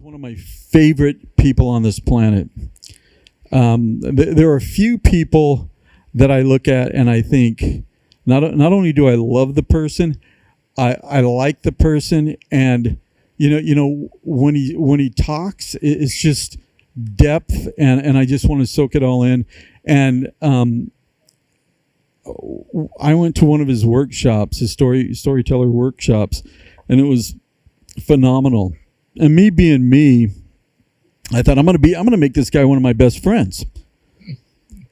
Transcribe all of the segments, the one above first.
one of my favorite people on this planet. There are a few people that I look at and I think, not only do I love the person, I like the person, and when he talks, it's just depth, and I just want to soak it all in. And I went to one of his workshops, his storyteller workshops, and it was phenomenal. And me being me, I thought I'm gonna make this guy one of my best friends.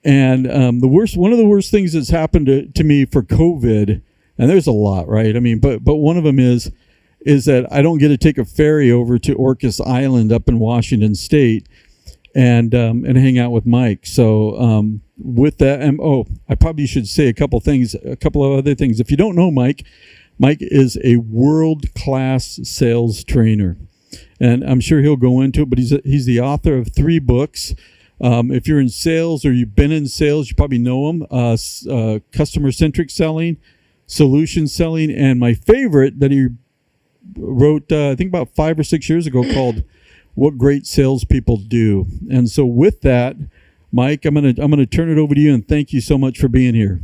And one of the worst things that's happened to me for COVID, and there's a lot, right? I mean, but one of them is that I don't get to take a ferry over to Orcas Island up in Washington State and hang out with Mike. So with that, I probably should say a couple of other things. If you don't know Mike is a world-class sales trainer, and I'm sure he'll go into it. But he's the author of 3 books. If you're in sales or you've been in sales, you probably know him. Customer-centric selling, solution selling, and my favorite that he wrote, I think about 5 or 6 years ago, called "What Great Salespeople Do." And so, with that, Mike, I'm gonna turn it over to you, and thank you so much for being here.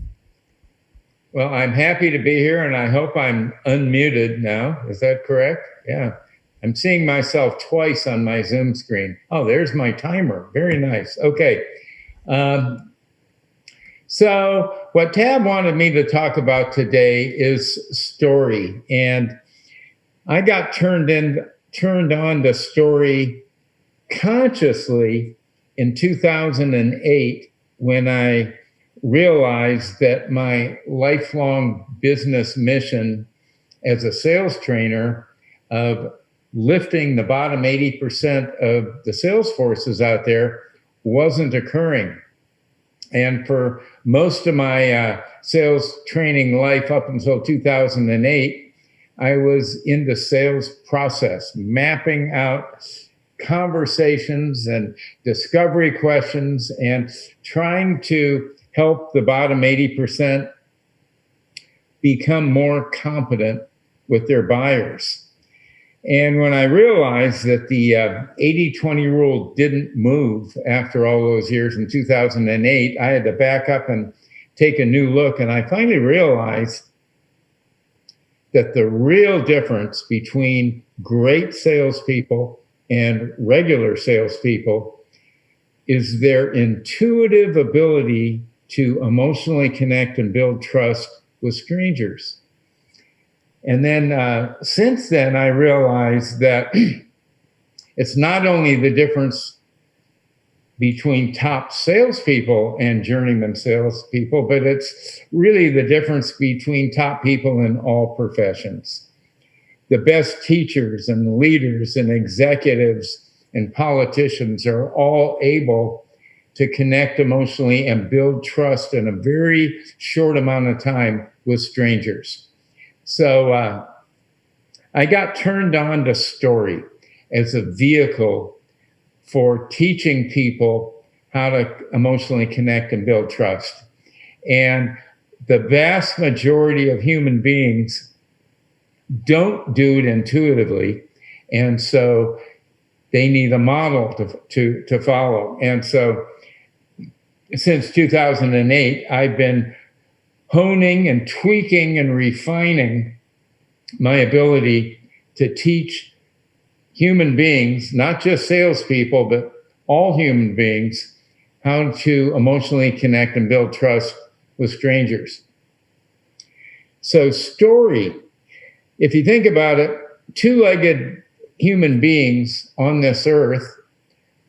Well, I'm happy to be here, and I hope I'm unmuted now. Is that correct? Yeah. I'm seeing myself twice on my Zoom screen. Oh, there's my timer. Very nice. Okay. So what Tab wanted me to talk about today is story. And I got turned on to story consciously in 2008 when I realized that my lifelong business mission as a sales trainer of lifting the bottom 80% of the sales forces out there wasn't occurring. And for most of my sales training life up until 2008, I was in the sales process, mapping out conversations and discovery questions and trying to help the bottom 80% become more competent with their buyers. And when I realized that the 80-20 rule didn't move after all those years in 2008, I had to back up and take a new look. And I finally realized that the real difference between great salespeople and regular salespeople is their intuitive ability to emotionally connect and build trust with strangers. And then since then, I realized that it's not only the difference between top salespeople and journeyman salespeople, but it's really the difference between top people in all professions. The best teachers and leaders and executives and politicians are all able to connect emotionally and build trust in a very short amount of time with strangers. So I got turned on to story as a vehicle for teaching people how to emotionally connect and build trust. And the vast majority of human beings don't do it intuitively. And so they need a model to follow. And so since 2008, I've been honing and tweaking and refining my ability to teach human beings, not just salespeople, but all human beings, how to emotionally connect and build trust with strangers. So story, if you think about it, 2-legged human beings on this earth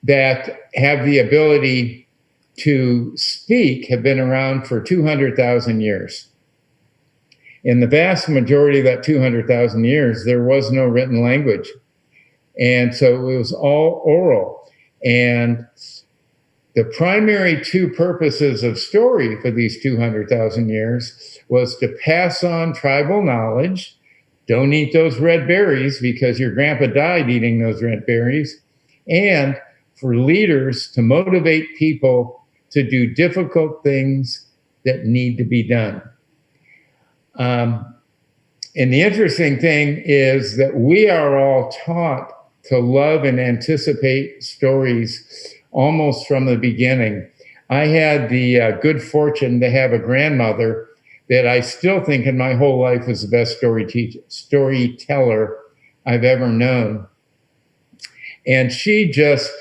that have the ability to speak have been around for 200,000 years. In the vast majority of that 200,000 years, there was no written language. And so it was all oral. And the primary 2 purposes of story for these 200,000 years was to pass on tribal knowledge. Don't eat those red berries because your grandpa died eating those red berries. And for leaders to motivate people to do difficult things that need to be done. And the interesting thing is that we are all taught to love and anticipate stories almost from the beginning. I had the good fortune to have a grandmother that I still think in my whole life was the best storyteller I've ever known. And she just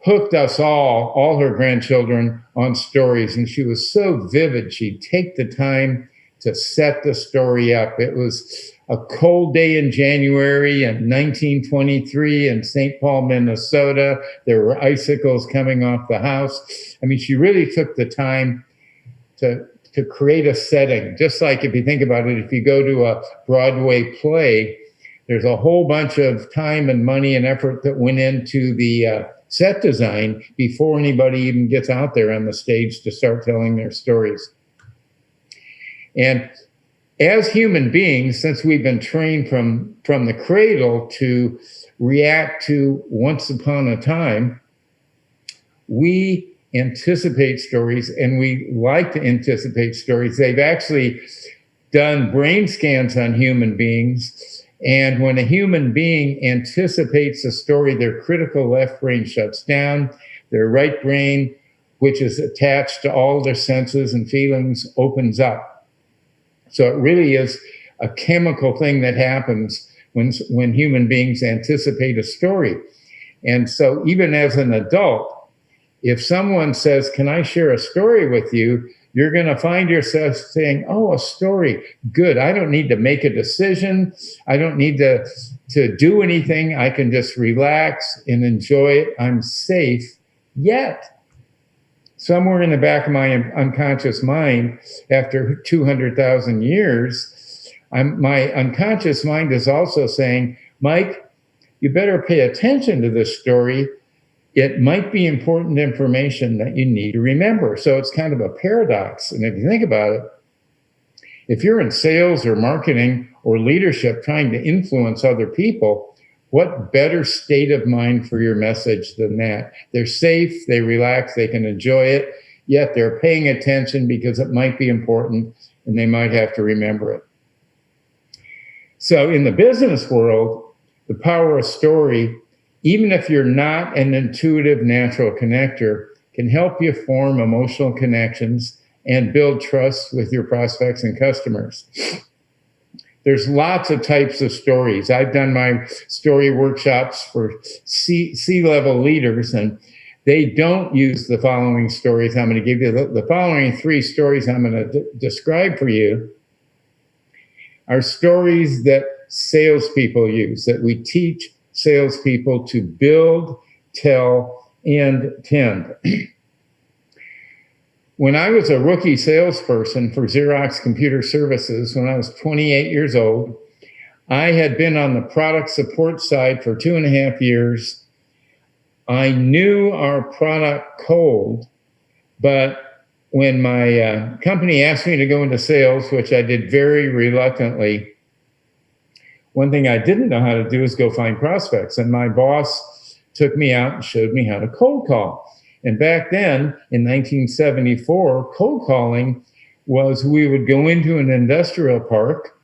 hooked us all her grandchildren, on stories. And she was so vivid. She'd take the time to set the story up. It was a cold day in January in 1923 in St. Paul, Minnesota. There were icicles coming off the house. I mean, she really took the time to create a setting. Just like if you think about it, if you go to a Broadway play, there's a whole bunch of time and money and effort that went into the set design before anybody even gets out there on the stage to start telling their stories. And as human beings, since we've been trained from the cradle to react to once upon a time, we anticipate stories, and we like to anticipate stories. They've actually done brain scans on human beings, and when a human being anticipates a story, their critical left brain shuts down, their right brain, which is attached to all their senses and feelings, opens up. So it really is a chemical thing that happens when human beings anticipate a story. And so even as an adult, if someone says, "Can I share a story with you?" you're going to find yourself saying, "Oh, a story. Good. I don't need to make a decision. I don't need to do anything. I can just relax and enjoy it. I'm safe." Yet, somewhere in the back of my unconscious mind, after 200,000 years, my unconscious mind is also saying, "Mike, you better pay attention to this story. It might be important information that you need to remember." So it's kind of a paradox. And if you think about it, if you're in sales or marketing or leadership trying to influence other people, what better state of mind for your message than that? They're safe, they relax, they can enjoy it, yet they're paying attention because it might be important and they might have to remember it. So in the business world, the power of story, even if you're not an intuitive natural connector, can help you form emotional connections and build trust with your prospects and customers. There's lots of types of stories. I've done my story workshops for C-level leaders, and they don't use the following stories I'm going to give you. The following 3 stories I'm going to describe for you are stories that salespeople use, that we teach salespeople to build, tell, and tend. When I was a rookie salesperson for Xerox Computer Services, when I was 28 years old, I had been on the product support side for 2.5 years. I knew our product cold, but when my company asked me to go into sales, which I did very reluctantly, one thing I didn't know how to do is go find prospects. And my boss took me out and showed me how to cold call. And back then, in 1974, cold calling was we would go into an industrial park.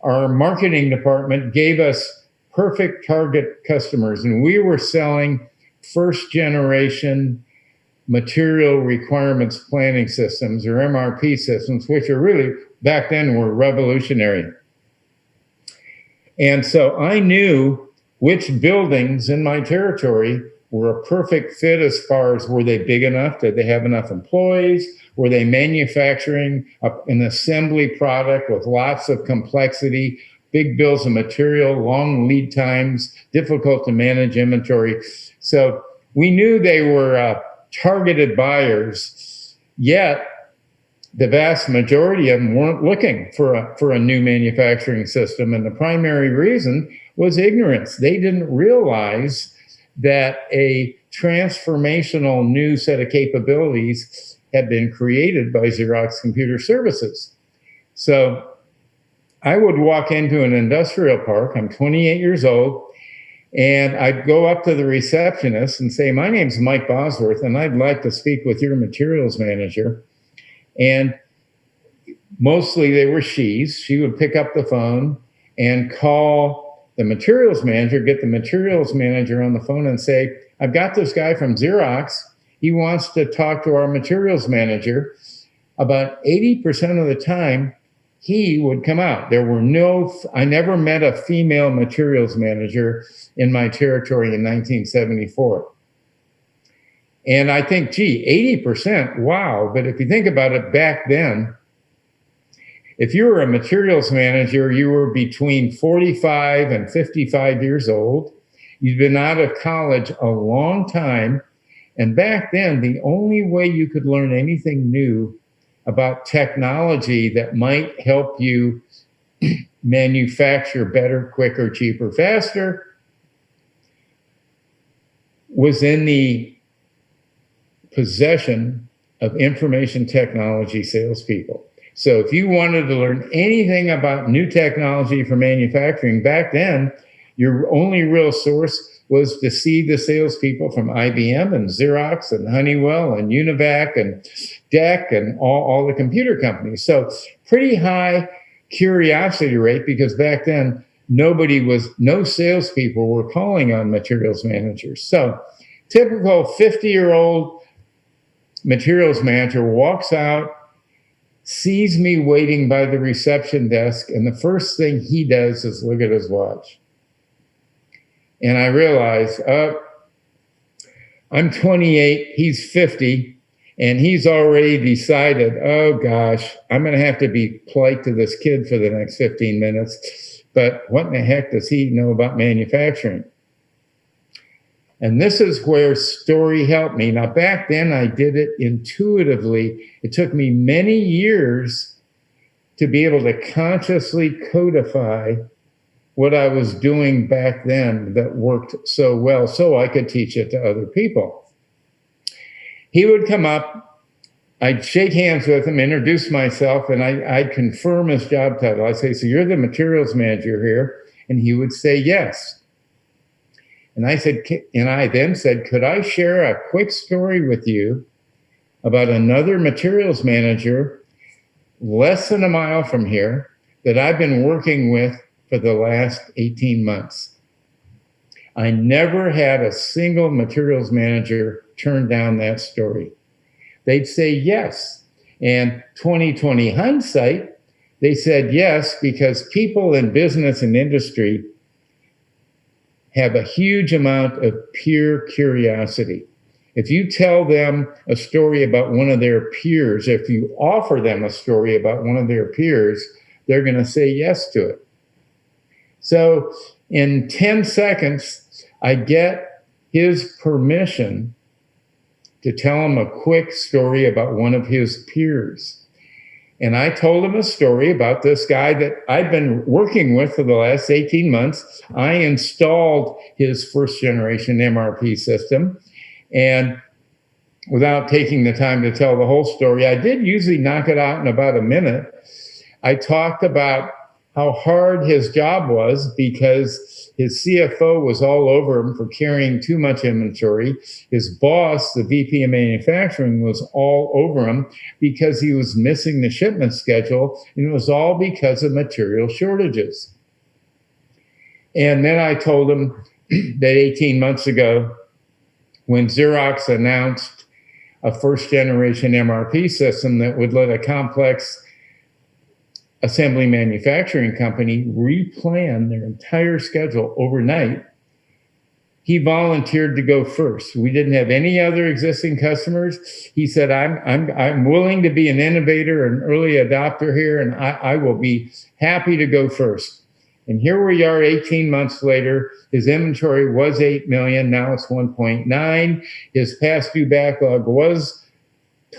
Our marketing department gave us perfect target customers, and we were selling first generation material requirements planning systems, or MRP systems, which are really, back then, were revolutionary. And so I knew which buildings in my territory were a perfect fit as far as, were they big enough? Did they have enough employees? Were they manufacturing an assembly product with lots of complexity, big bills of material, long lead times, difficult to manage inventory? So we knew they were targeted buyers, yet the vast majority of them weren't looking for a new manufacturing system. And the primary reason was ignorance. They didn't realize that a transformational new set of capabilities had been created by Xerox Computer Services. So I would walk into an industrial park, I'm 28 years old, and I'd go up to the receptionist and say, "My name's Mike Bosworth, and I'd like to speak with your materials manager." And mostly they were she's. She would pick up the phone and call the materials manager, get the materials manager on the phone and say, I've got this guy from Xerox. He wants to talk to our materials manager. About 80% of the time, he would come out. I never met a female materials manager in my territory in 1974. And I think, 80%, wow. But if you think about it back then, if you were a materials manager, you were between 45 and 55 years old. You'd been out of college a long time. And back then, the only way you could learn anything new about technology that might help you manufacture better, quicker, cheaper, faster was in the possession of information technology salespeople. So if you wanted to learn anything about new technology for manufacturing back then, your only real source was to see the salespeople from IBM and Xerox and Honeywell and Univac and DEC and all the computer companies. So pretty high curiosity rate, because back then no salespeople were calling on materials managers. So typical 50-year-old materials manager walks out, sees me waiting by the reception desk, and the first thing he does is look at his watch. And I realize, I'm 28, he's 50, and he's already decided, oh gosh, I'm going to have to be polite to this kid for the next 15 minutes. But what in the heck does he know about manufacturing? And this is where story helped me. Now, back then, I did it intuitively. It took me many years to be able to consciously codify what I was doing back then that worked so well, so I could teach it to other people. He would come up, I'd shake hands with him, introduce myself, and I'd confirm his job title. I'd say, so you're the materials manager here? And he would say, yes. And I then said, could I share a quick story with you about another materials manager less than a mile from here that I've been working with for the last 18 months? I never had a single materials manager turn down that story. They'd say yes. And 2020 hindsight, they said yes because people in business and industry have a huge amount of pure curiosity. If you tell them a story about one of their peers, if you offer them a story about one of their peers, they're going to say yes to it. So in 10 seconds, I get his permission to tell him a quick story about one of his peers. And I told him a story about this guy that I've been working with for the last 18 months. I installed his first generation MRP system. And without taking the time to tell the whole story, I did usually knock it out in about a minute. I talked about how hard his job was because his CFO was all over him for carrying too much inventory. His boss, the VP of manufacturing, was all over him because he was missing the shipment schedule, and it was all because of material shortages. And then I told him that 18 months ago, when Xerox announced a first generation MRP system that would let a complex assembly manufacturing company replan their entire schedule overnight, he volunteered to go first. We didn't have any other existing customers. He said, I'm willing to be an innovator, an early adopter here, and I will be happy to go first. And here we are 18 months later. His inventory was 8 million. Now it's 1.9. His past due backlog was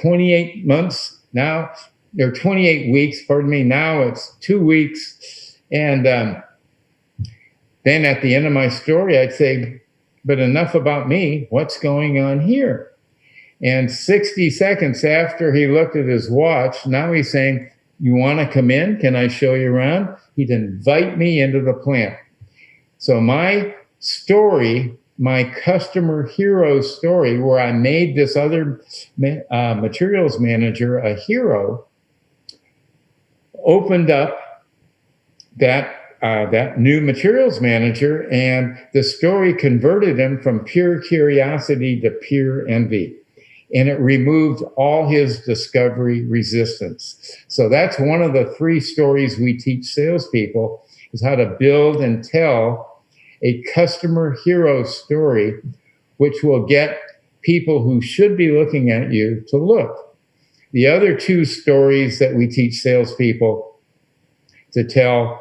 28 months. Now, or 28 weeks, pardon me. Now it's 2 weeks. And then at the end of my story, I'd say, but enough about me. What's going on here? And 60 seconds after he looked at his watch, now he's saying, you want to come in? Can I show you around? He'd invite me into the plant. So my story, my customer hero story, where I made this other materials manager a hero, opened up that that new materials manager, and the story converted him from pure curiosity to pure envy. And it removed all his discovery resistance. So that's one of the 3 stories we teach salespeople, is how to build and tell a customer hero story, which will get people who should be looking at you to look. The other 2 stories that we teach salespeople to tell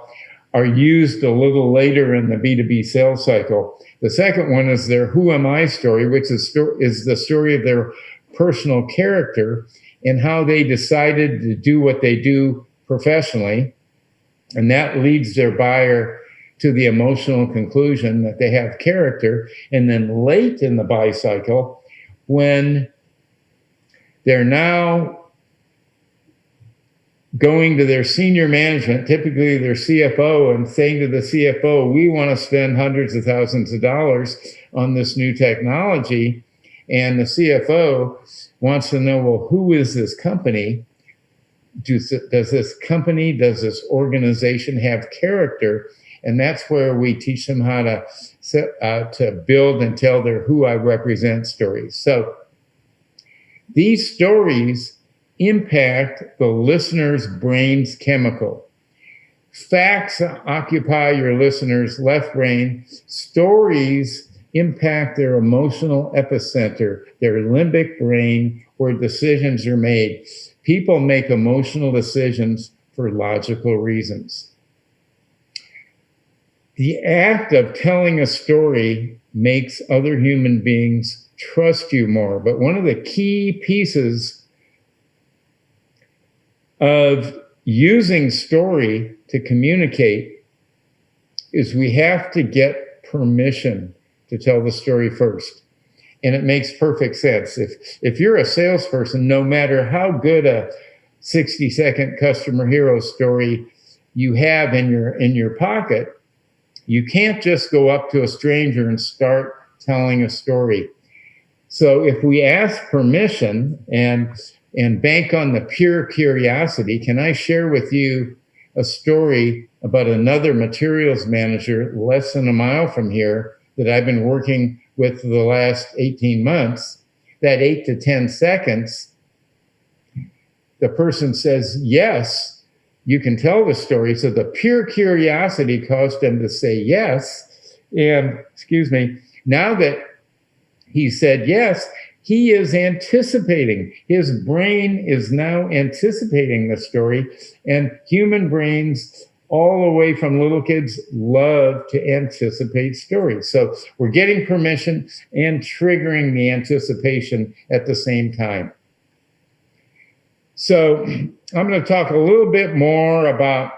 are used a little later in the B2B sales cycle. The second one is their who am I story, which is the story of their personal character and how they decided to do what they do professionally. And that leads their buyer to the emotional conclusion that they have character. And then late in the buy cycle, when they're now going to their senior management, typically their CFO, and saying to the CFO, we want to spend hundreds of thousands of dollars on this new technology. And the CFO wants to know, well, who is this company? Does this organization have character? And that's where we teach them how to build and tell their who I represent stories. So these stories impact the listener's brain's chemical. Facts occupy your listener's left brain. Stories impact their emotional epicenter, their limbic brain, where decisions are made. People make emotional decisions for logical reasons. The act of telling a story makes other human beings trust you more. But one of the key pieces of using story to communicate is we have to get permission to tell the story first. And it makes perfect sense. If you're a salesperson, no matter how good a 60-second customer hero story you have in your pocket, you can't just go up to a stranger and start telling a story. So if we ask permission and bank on the pure curiosity, can I share with you a story about another materials manager less than a mile from here that I've been working with for the last 18 months? That 8 to 10 seconds, the person says, yes, you can tell the story. So the pure curiosity caused them to say yes. And, now that he said yes, he is anticipating. His brain is now anticipating the story. And human brains, all the way from little kids, love to anticipate stories. So we're getting permission and triggering the anticipation at the same time. So I'm going to talk a little bit more about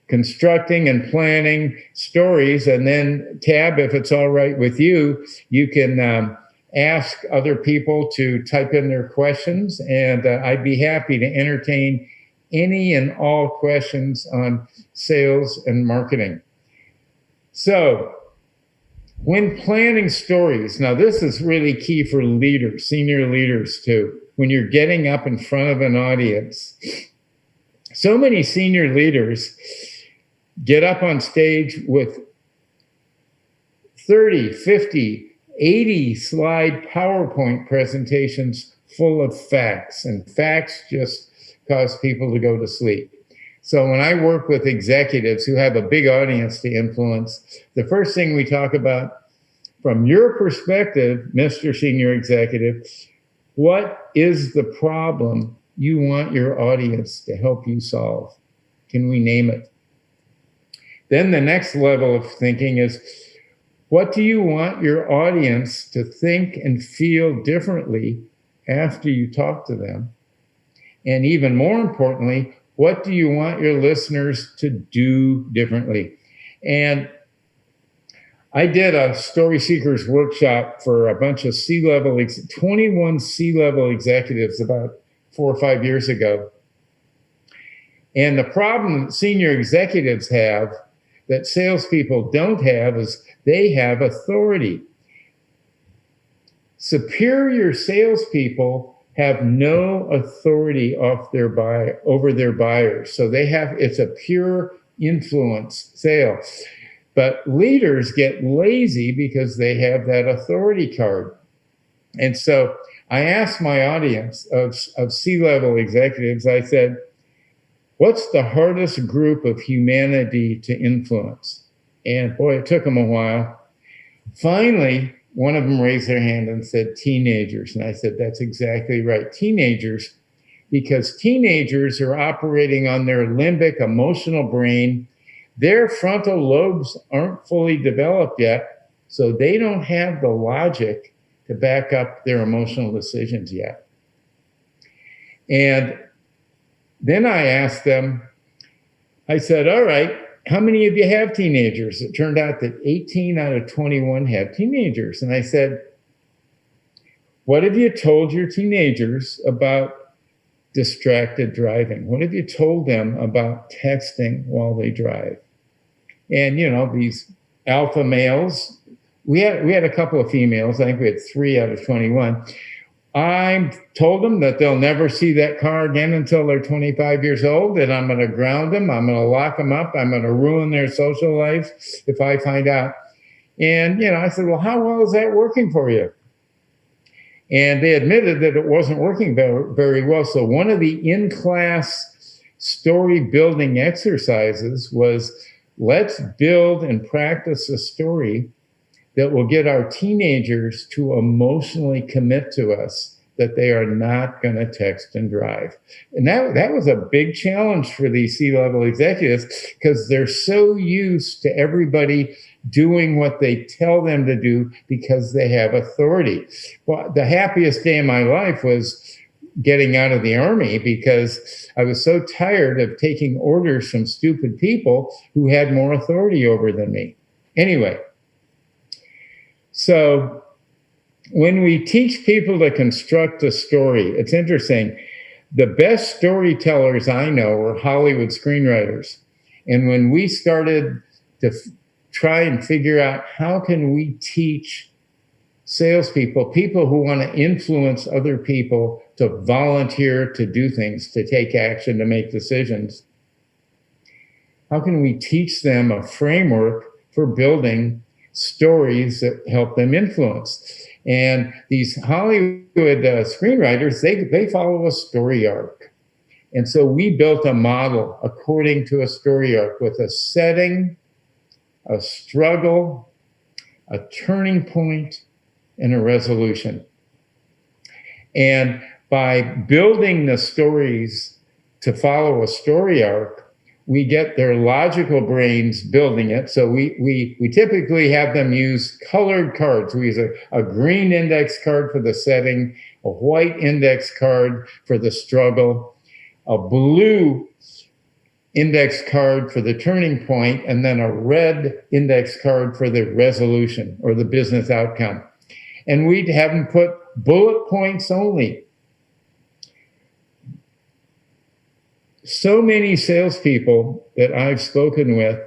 constructing and planning stories. And then, Tab, if it's all right with you, you can ask other people to type in their questions. And I'd be happy to entertain any and all questions on sales and marketing. So when planning stories, now this is really key for leaders, senior leaders too. When you're getting up in front of an audience, so many senior leaders get up on stage with 30, 50, 80 slide PowerPoint presentations full of facts, and facts just cause people to go to sleep. So when I work with executives who have a big audience to influence, the first thing we talk about, from your perspective, Mr. Senior Executive, what is the problem you want your audience to help you solve? Can we name it? Then the next level of thinking is, what do you want your audience to think and feel differently after you talk to them? And even more importantly, what do you want your listeners to do differently? And I did a Story Seekers workshop for a bunch of 21 C-level executives about 4 or 5 years ago. And the problem that senior executives have that salespeople don't have is they have authority. Superior salespeople have no authority over their buyers. So it's a pure influence sales. But leaders get lazy because they have that authority card. And so I asked my audience of C-level executives, I said, what's the hardest group of humanity to influence? And boy, it took them a while. Finally, one of them raised their hand and said, teenagers. And I said, that's exactly right. Teenagers, because teenagers are operating on their limbic emotional brain. Their frontal lobes aren't fully developed yet, so they don't have the logic to back up their emotional decisions yet. And then I asked them, I said, all right, how many of you have teenagers? It turned out that 18 out of 21 have teenagers. And I said, what have you told your teenagers about distracted driving? What have you told them about texting while they drive? And, you know, these alpha males, we had a couple of females. I think we had 3 out of 21. I told them that they'll never see that car again until they're 25 years old, and I'm going to ground them. I'm going to lock them up. I'm going to ruin their social life if I find out. And, you know, I said, well, how well is that working for you? And they admitted that it wasn't working very well. So one of the in-class story building exercises was, let's build and practice a story that will get our teenagers to emotionally commit to us that they are not going to text and drive. And that was a big challenge for these C-level executives, because they're so used to everybody doing what they tell them to do because they have authority. Well, the happiest day of my life was getting out of the Army, because I was so tired of taking orders from stupid people who had more authority over than me. Anyway, so when we teach people to construct a story, it's interesting. The best storytellers I know are Hollywood screenwriters. And when we started to try and figure out how can we teach salespeople, people who want to influence other people, to volunteer, to do things, to take action, to make decisions, how can we teach them a framework for building stories that help them influence? And these Hollywood screenwriters, they follow a story arc. And so we built a model according to a story arc with a setting, a struggle, a turning point, and a resolution. And by building the stories to follow a story arc, we get their logical brains building it. So we typically have them use colored cards. We use a green index card for the setting, a white index card for the struggle, a blue index card for the turning point, and then a red index card for the resolution or the business outcome. And we'd have them put bullet points only. So many salespeople that I've spoken with,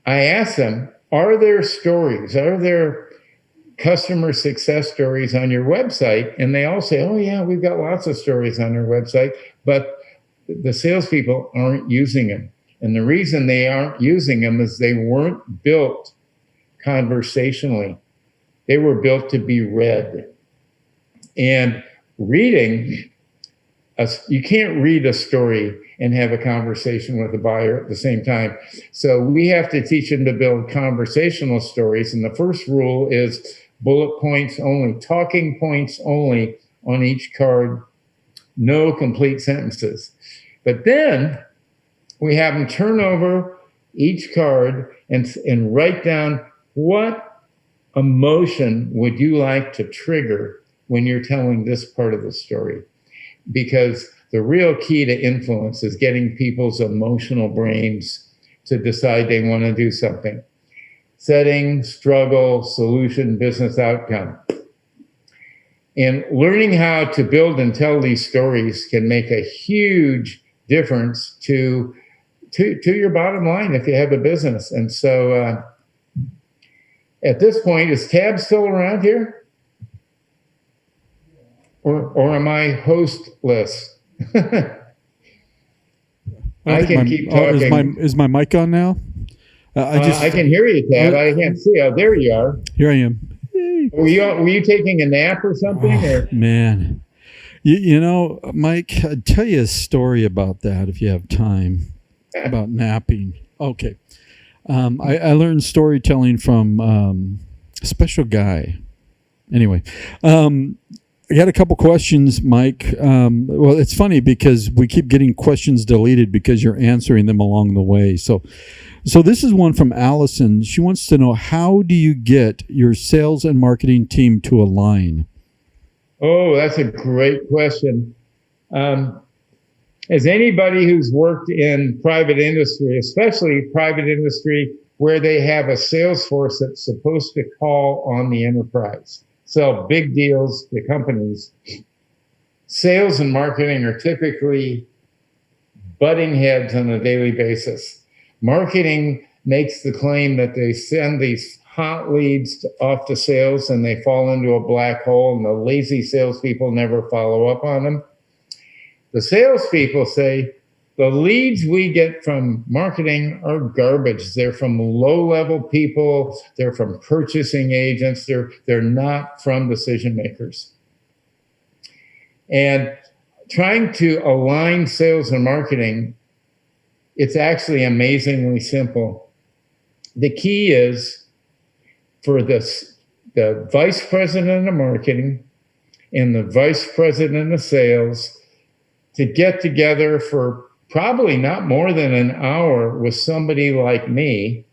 I ask them, are there stories? Are there customer success stories on your website? And they all say, oh yeah, we've got lots of stories on our website, but the salespeople aren't using them. And the reason they aren't using them is they weren't built conversationally. They were built to be read. And reading, you can't read a story and have a conversation with a buyer at the same time. So we have to teach them to build conversational stories. And the first rule is bullet points only, talking points only on each card, no complete sentences. But then we have them turn over each card and write down, what emotion would you like to trigger when you're telling this part of the story? Because the real key to influence is getting people's emotional brains to decide they want to do something. Setting, struggle, solution, business outcome. And learning how to build and tell these stories can make a huge difference to your bottom line if you have a business. And so at this point, is Tab still around here? Or am I hostless? I don't I think can my keep is talking. my mic on now? I can hear you, Tab. I can't see. Oh, there you are. Here I am. Yay. Were you taking a nap or something? Oh Or man, you know, Mike, I'd tell you a story about that if you have time about napping. Okay, I learned storytelling from a special guy. Anyway, I got a couple questions, Mike. Well, it's funny because we keep getting questions deleted because you're answering them along the way. So this is one from Allison. She wants to know, how do you get your sales and marketing team to align? Oh, that's a great question. As anybody who's worked in private industry, especially private industry where they have a sales force that's supposed to call on the enterprise, sell big deals to companies, sales and marketing are typically butting heads on a daily basis. Marketing makes the claim that they send these hot leads off to sales and they fall into a black hole, and the lazy salespeople never follow up on them. The salespeople say the leads we get from marketing are garbage. They're from low-level people. They're from purchasing agents. They're not from decision makers. And trying to align sales and marketing, it's actually amazingly simple. The key is for the vice president of marketing and the vice president of sales to get together for probably not more than an hour with somebody like me.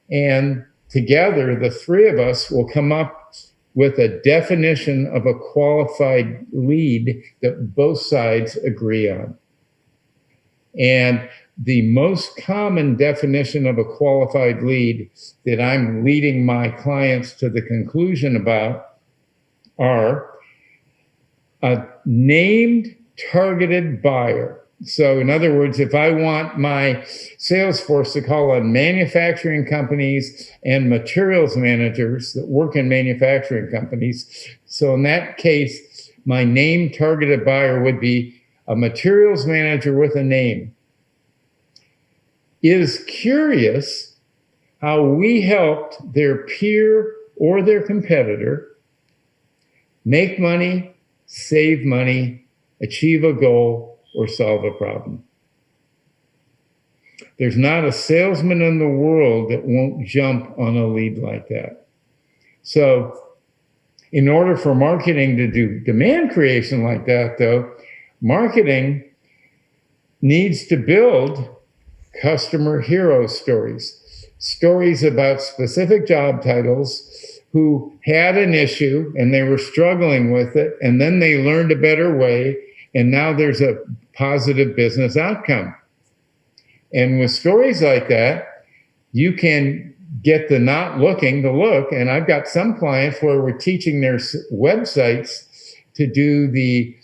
And together, the three of us will come up with a definition of a qualified lead that both sides agree on. And the most common definition of a qualified lead that I'm leading my clients to the conclusion about are a named targeted buyer. So in other words, if I want my sales force to call on manufacturing companies and materials managers that work in manufacturing companies, so in that case, my named targeted buyer would be a materials manager with a name, is curious how we helped their peer or their competitor make money, save money, achieve a goal, or solve a problem. There's not a salesman in the world that won't jump on a lead like that. So in order for marketing to do demand creation like that, though, marketing needs to build customer hero stories about specific job titles who had an issue and they were struggling with it, and then they learned a better way, and now there's a positive business outcome. And with stories like that, you can get the not looking to look. And I've got some clients where we're teaching their websites to do the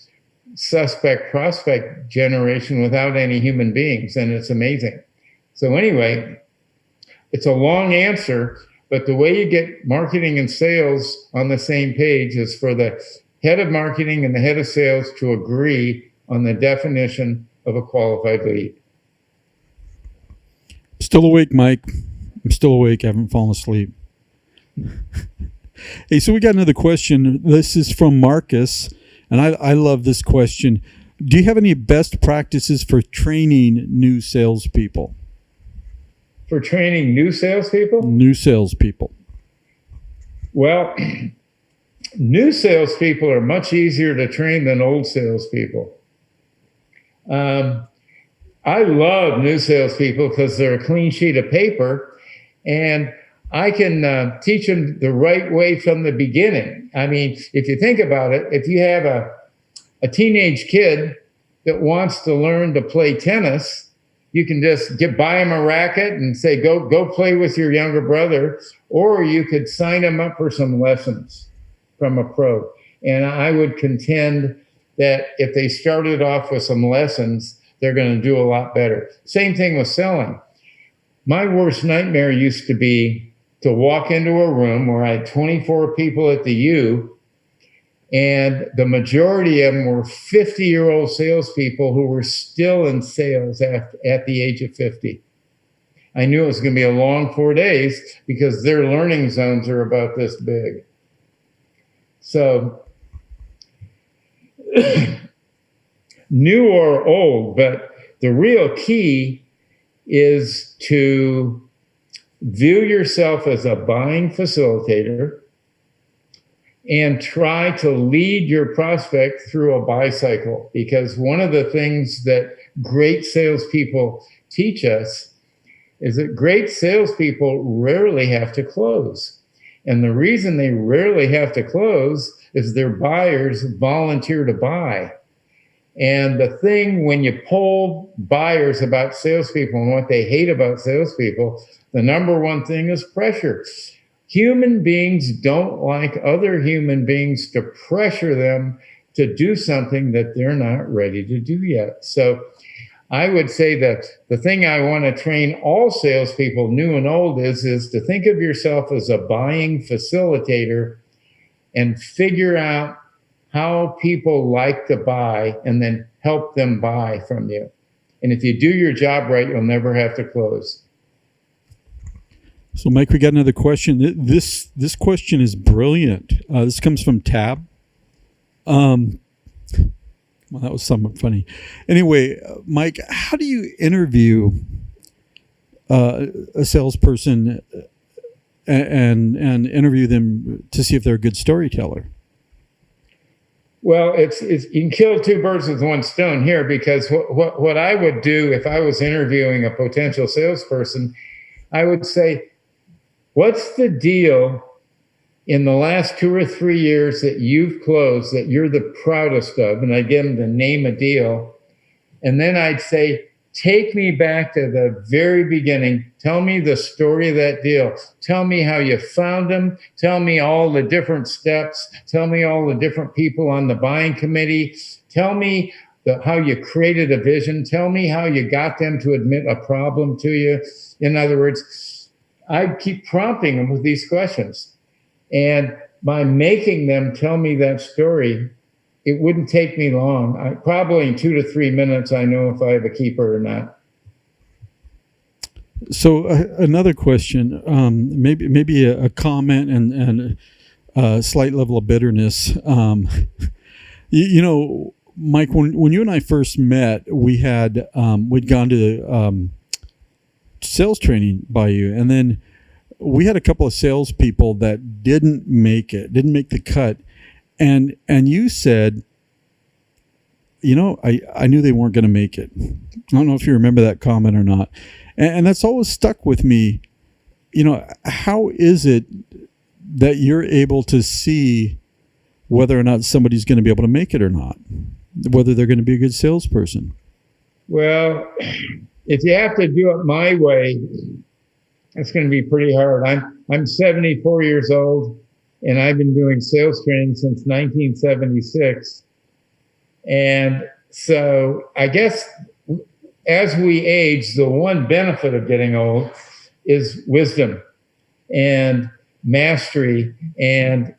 suspect prospect generation without any human beings, and it's amazing. So anyway, it's a long answer, but the way you get marketing and sales on the same page is for the head of marketing and the head of sales to agree on the definition of a qualified lead. Still awake, Mike. I'm still awake. I haven't fallen asleep. Hey, so we got another question. This is from Marcus, and I love this question. Do you have any best practices for training new salespeople? For training new salespeople? New salespeople. Well, new salespeople are much easier to train than old salespeople. I love new salespeople because they're a clean sheet of paper, and I can teach them the right way from the beginning. I mean, if you think about it, if you have a teenage kid that wants to learn to play tennis, you can just buy him a racket and say, go play with your younger brother, or you could sign him up for some lessons from a pro. And I would contend that if they started off with some lessons, they're going to do a lot better. Same thing with selling. My worst nightmare used to be to walk into a room where I had 24 people at the U, And the majority of them were 50-year-old salespeople who were still in sales at the age of 50. I knew it was going to be a long 4 days because their learning zones are about this big. So, new or old, but the real key is to view yourself as a buying facilitator and try to lead your prospect through a buy cycle. Because one of the things that great salespeople teach us is that great salespeople rarely have to close. And the reason they rarely have to close is their buyers volunteer to buy. And the thing, when you poll buyers about salespeople and what they hate about salespeople, the number one thing is pressure. Human beings don't like other human beings to pressure them to do something that they're not ready to do yet. So I would say that the thing I want to train all salespeople, new and old, is to think of yourself as a buying facilitator and figure out how people like to buy and then help them buy from you. And if you do your job right, you'll never have to close. So, Mike, we got another question. This question is brilliant. This comes from Tab. Well, that was somewhat funny. Anyway, Mike, how do you interview a salesperson and interview them to see if they're a good storyteller? Well, it's you can kill two birds with one stone here, because what I would do if I was interviewing a potential salesperson, I would say, what's the deal in the last 2 or 3 years that you've closed that you're the proudest of? And I'd give them to name a deal. And then I'd say, take me back to the very beginning. Tell me the story of that deal. Tell me how you found them. Tell me all the different steps. Tell me all the different people on the buying committee. Tell me how you created a vision. Tell me how you got them to admit a problem to you. In other words, I'd keep prompting them with these questions. And by making them tell me that story, it wouldn't take me long. Probably in 2 to 3 minutes, I know if I have a keeper or not. So another question, maybe a comment and a slight level of bitterness. You know, Mike, when you and I first met, we'd gone to sales training by you, and then we had a couple of salespeople that didn't make the cut. And you said, you know, I knew they weren't going to make it. I don't know if you remember that comment or not. And that's always stuck with me. You know, how is it that you're able to see whether or not somebody's going to be able to make it or not, whether they're going to be a good salesperson? Well, if you have to do it my way, it's going to be pretty hard. I'm 74 years old. And I've been doing sales training since 1976. And so I guess as we age, the one benefit of getting old is wisdom and mastery. And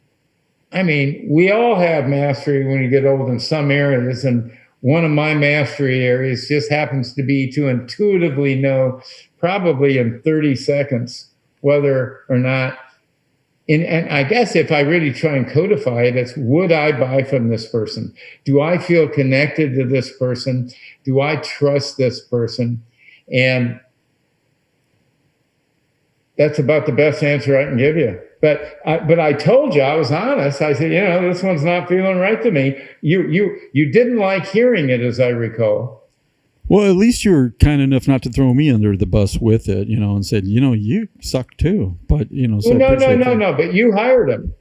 I mean, we all have mastery when you get old in some areas. And one of my mastery areas just happens to be to intuitively know, probably in 30 seconds, whether or not. And I guess if I really try and codify it, it's, would I buy from this person? Do I feel connected to this person? Do I trust this person? And that's about the best answer I can give you. But I told you, I was honest. I said, you know, this one's not feeling right to me. You didn't like hearing it, as I recall. Well, at least you were kind enough not to throw me under the bus with it, you know, and said, you know, you suck too. But, you know, so well, no. But you hired him.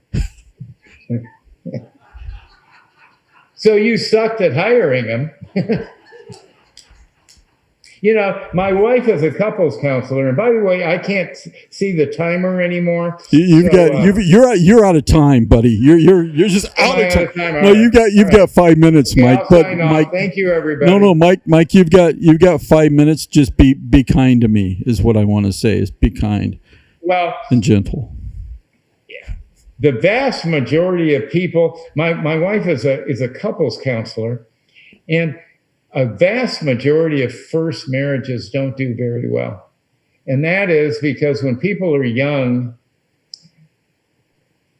So you sucked at hiring him. You know, my wife is a couples counselor, and by the way, I can't see the timer anymore. You're out of time, buddy. You're just out of time. No, you've got 5 minutes, okay, Mike. But Mike, thank you, everybody. No, Mike, you've got 5 minutes. Just be kind to me is what I want to say. Is be kind, well, and gentle. Yeah, the vast majority of people, my wife is a couples counselor, and a vast majority of first marriages don't do very well. And that is because when people are young,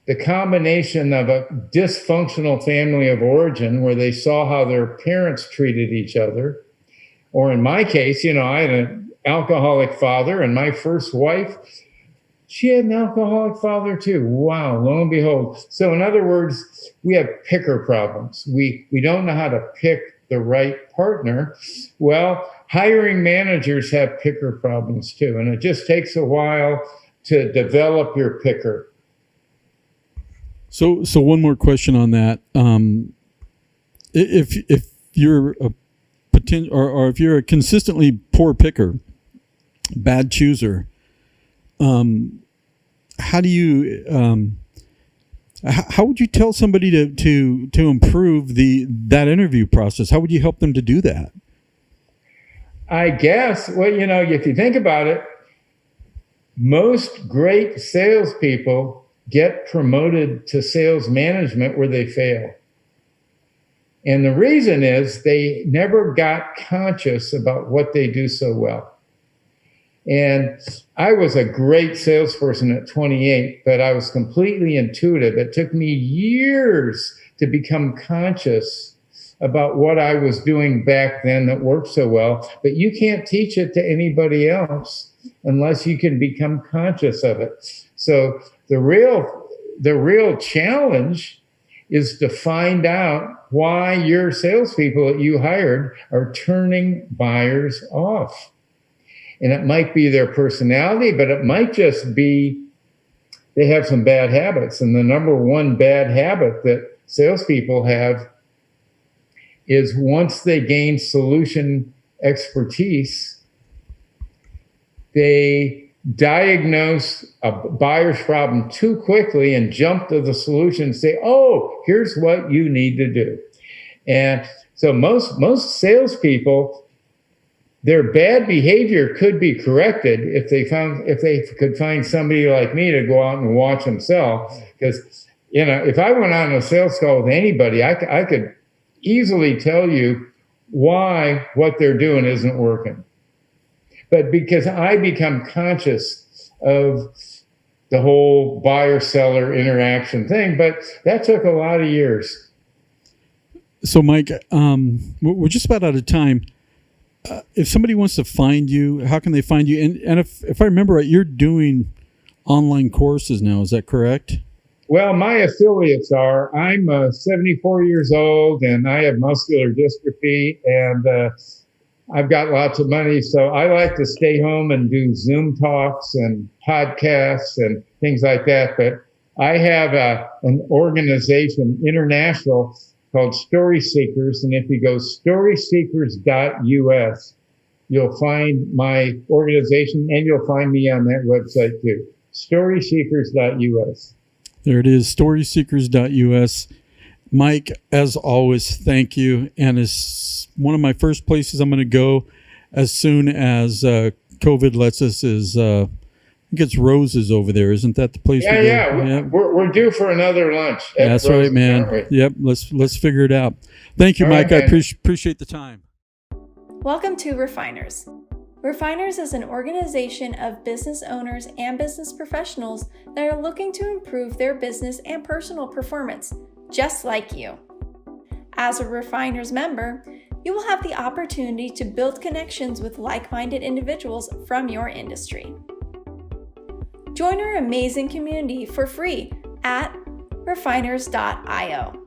the combination of a dysfunctional family of origin where they saw how their parents treated each other, or in my case, I had an alcoholic father, and my first wife, she had an alcoholic father too. Wow, lo and behold. So in other words, we have picker problems. We don't know how to pick the right partner. Well, hiring managers have picker problems too, and it just takes a while to develop your picker. So one more question on that. If you're a or if you're a consistently poor picker, bad chooser, how do you how would you tell somebody to improve that interview process? How would you help them to do that? I guess, well, if you think about it, most great salespeople get promoted to sales management where they fail. And the reason is they never got conscious about what they do so well. And I was a great salesperson at 28, but I was completely intuitive. It took me years to become conscious about what I was doing back then that worked so well. But you can't teach it to anybody else unless you can become conscious of it. So the real challenge is to find out why your salespeople that you hired are turning buyers off. And it might be their personality, but it might just be they have some bad habits. And the number one bad habit that salespeople have is once they gain solution expertise, they diagnose a buyer's problem too quickly and jump to the solution and say, oh, here's what you need to do. And so most salespeople, their bad behavior could be corrected if they could find somebody like me to go out and watch them sell. Because, if I went on a sales call with anybody, I could easily tell you why what they're doing isn't working. But because I become conscious of the whole buyer-seller interaction thing, but that took a lot of years. So, Mike, we're just about out of time. If somebody wants to find you, how can they find you? And if I remember right, you're doing online courses now. Is that correct? Well, my affiliates are. I'm 74 years old, and I have muscular dystrophy, and I've got lots of money, so I like to stay home and do Zoom talks and podcasts and things like that. But I have an organization, international, called Story Seekers. And if you go storyseekers.us, you'll find my organization, and you'll find me on that website too, storyseekers.us. There it is, storyseekers.us. Mike, as always, thank you. And it's one of my first places I'm going to go as soon as COVID lets us is, I think it's Rose's over there. Isn't that the place? Yeah. We're due for another lunch. That's Rose's, right, man. Yep. Let's figure it out. Thank you, Mike. Right, I appreciate the time. Welcome to Refiners. Refiners is an organization of business owners and business professionals that are looking to improve their business and personal performance, just like you. As a Refiners member, you will have the opportunity to build connections with like-minded individuals from your industry. Join our amazing community for free at refiners.io.